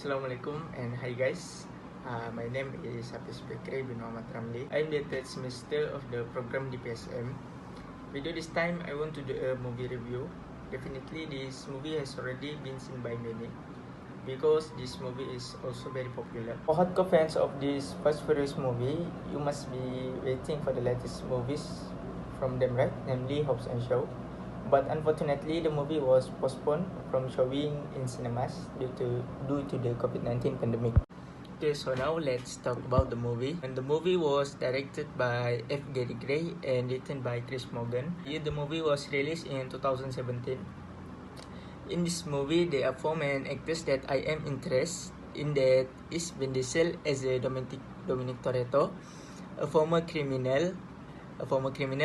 Assalamualaikum and hi guys. My name is Hafiz Bekri bin Muhammad Ramli. I'm the third semester of the program DPSM. Video this time I want to do a movie review. Definitely this movie has already been seen by many because this movie is also very popular. For hardcore fans of this Fast Furious movie, you must be waiting for the latest movies from them, right? Namely Hobbs and Shaw. But unfortunately, the movie was postponed from showing in cinemas due to the COVID-19 pandemic. Okay, so now let's talk about the movie. And the movie was directed by F. Gary Gray and written by Chris Morgan. The movie was released in 2017. In this movie, there are four main actors that I am interested in. That is Vin Diesel as a Dominic Toretto, a former criminal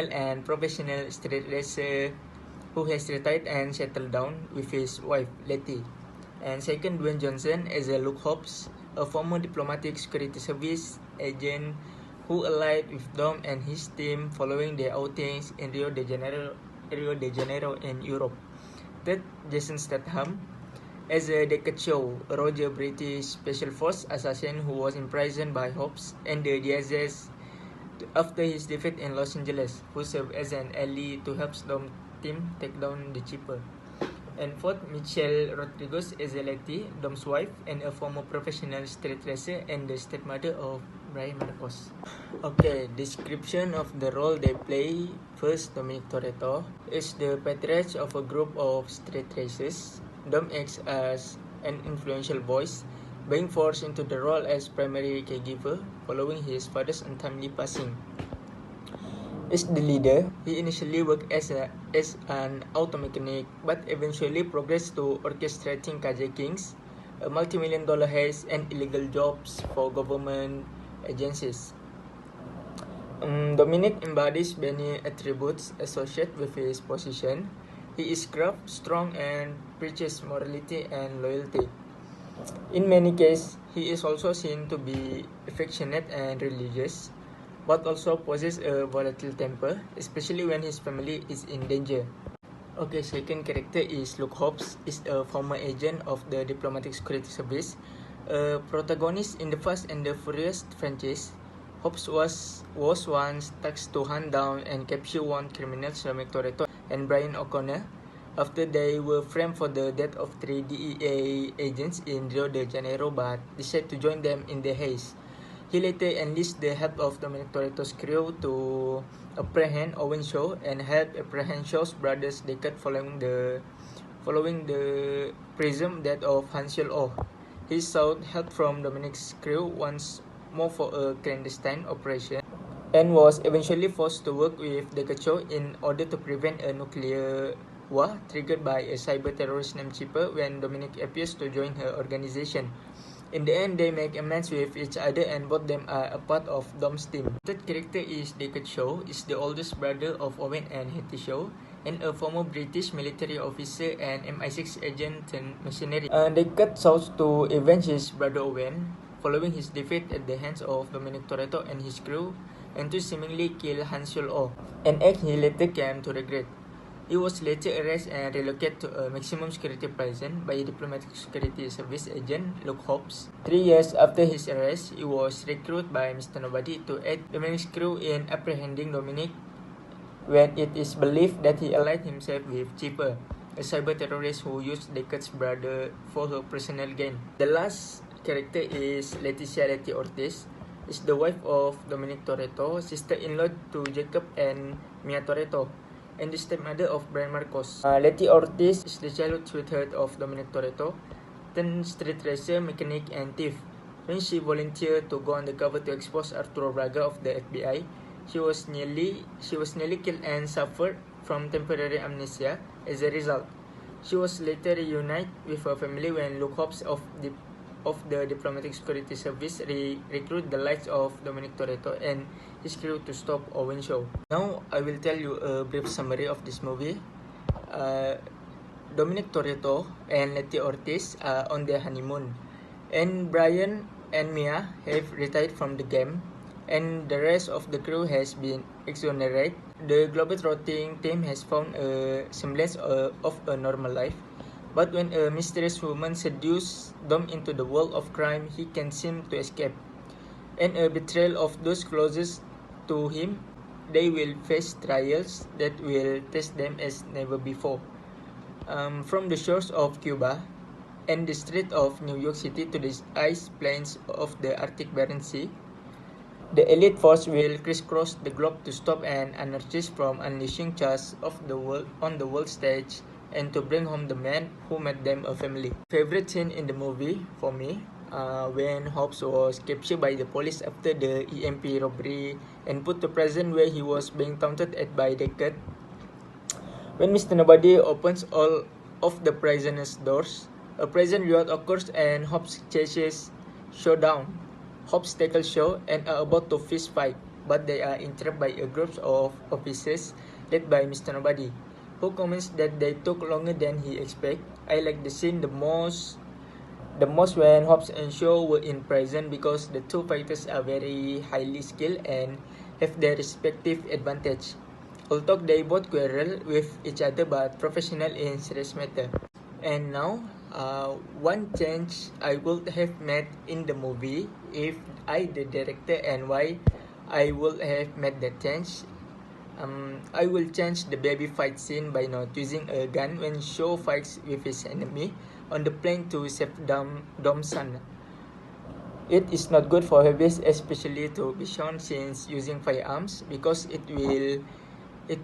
and professional street racer who has retired and settled down with his wife, Letty. And second, Dwayne Johnson as a Luke Hobbs, a former diplomatic security service agent who allied with Dom and his team following their outings in Rio de Janeiro in Europe. Third, Jason Statham as a Deckard Shaw, a Roger British Special Force assassin who was imprisoned by Hobbs and the Diaz's after his defeat in Los Angeles, who served as an ally to help Dom team take down the Chipper. And fourth, Michelle Rodriguez as Letty, Dom's wife and a former professional street racer and the stepmother of Brian Marcos. Okay, description of the role they play. First, Dominic Toretto is the patriarch of a group of street racers. Dom acts as an influential voice, being forced into the role as primary caregiver following his father's untimely passing. As the leader, he initially worked as an auto mechanic, but eventually progressed to orchestrating carjackings, a multi-million-dollar heist, and illegal jobs for government agencies. Dominic embodies many attributes associated with his position. He is gruff, strong, and preaches morality and loyalty. In many cases, he is also seen to be affectionate and religious, but also possesses a volatile temper, especially when his family is in danger. Okay, second character is Luke Hobbs, is a former agent of the Diplomatic Security Service, a protagonist in the Fast and the Furious franchise. Hobbs was once tasked to hunt down and capture one criminals, Dominic Toretto and Brian O'Connor, after they were framed for the death of 3 DEA agents in Rio de Janeiro, but decided to join them in the heist. He later enlisted the help of Dominic Toretto's crew to apprehend Owen Shaw and help apprehend Shaw's brothers Deckard following the presumed death of Hansel Oh. He sought help from Dominic's crew once more for a clandestine operation and was eventually forced to work with Deckard Shaw in order to prevent a nuclear war triggered by a cyber terrorist named Chipper when Dominic appears to join her organization. In the end, they make amends with each other and both them are a part of Dom's team. The third character is Deckard Shaw, is the oldest brother of Owen and Hetty Shaw, and a former British military officer and MI6 agent and mercenary. Deckard sought to avenge his brother Owen, following his defeat at the hands of Dominic Toretto and his crew, and to seemingly kill Hansel Oh, an act he later came to regret. He was later arrested and relocated to a maximum security prison by a diplomatic security service agent, Luke Hobbs. 3 years after his arrest, he was recruited by Mr. Nobody to aid Dominic's crew in apprehending Dominic when it is believed that he allied himself with Chipper, a cyber terrorist who used Deckard's brother for her personal gain. The last character is Letty Ortiz, is the wife of Dominic Toretto, sister-in-law to Jacob and Mia Toretto, and the stepmother of Brian Marcos. Letty Ortiz is the childhood sweetheart of Dominic Toretto, turned street racer, mechanic, and thief. When she volunteered to go undercover to expose Arturo Braga of the FBI, she was nearly killed and suffered from temporary amnesia as a result. She was later reunited with her family when Luke Hobbs of the Diplomatic Security Service recruited the likes of Dominic Toretto and his crew to stop Owen Shaw. Now, I will tell you a brief summary of this movie. Dominic Toretto and Letty Ortiz are on their honeymoon, and Brian and Mia have retired from the game, and the rest of the crew has been exonerated. The globetrotting team has found a semblance of a normal life, But when a mysterious woman seduces Dom into the world of crime, he can't seem to escape. And a betrayal of those closest to him, they will face trials that will test them as never before. From the shores of Cuba and the streets of New York City to the ice plains of the Arctic Barren Sea, the elite force will crisscross the globe to stop an anarchist from unleashing chaos of the world on the world stage and to bring home the man who made them a family. Favorite scene in the movie for me, when Hobbs was captured by the police after the EMP robbery and put to prison where he was being taunted at by Deckard. When Mr. Nobody opens all of the prisoners' doors, a prison riot occurs and Hobbs chases Shaw down. Hobbs tackles Shaw and are about to fist fight, but they are interrupted by a group of officers led by Mr. Nobody, who comments that they took longer than he expected. I like the scene the most when Hobbs and Shaw were in prison because the two fighters are very highly skilled and have their respective advantage. Although they both quarrel with each other but professional in serious matter. And now, one change I would have made in the movie if I the director and why I would have made that change. I will change the baby fight scene by not using a gun when Shaw fights with his enemy on the plane to save Dom's son. It is not good for babies, especially to be shown since using firearms, because it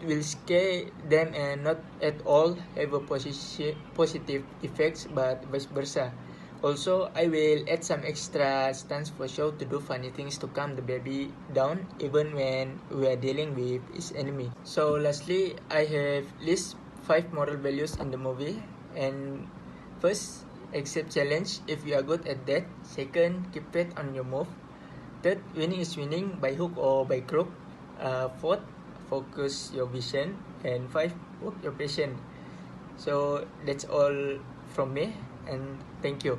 will scare them and not at all have a positive effects, but vice versa. Also, I will add some extra stunts for Shaw to do funny things to calm the baby down even when we are dealing with his enemy. So lastly, I have list 5 moral values in the movie. And first, accept challenge if you are good at that. Second, keep faith on your move. Third, winning is winning by hook or by crook. Fourth, focus your vision. And 5, work your passion. So that's all from me, and thank you.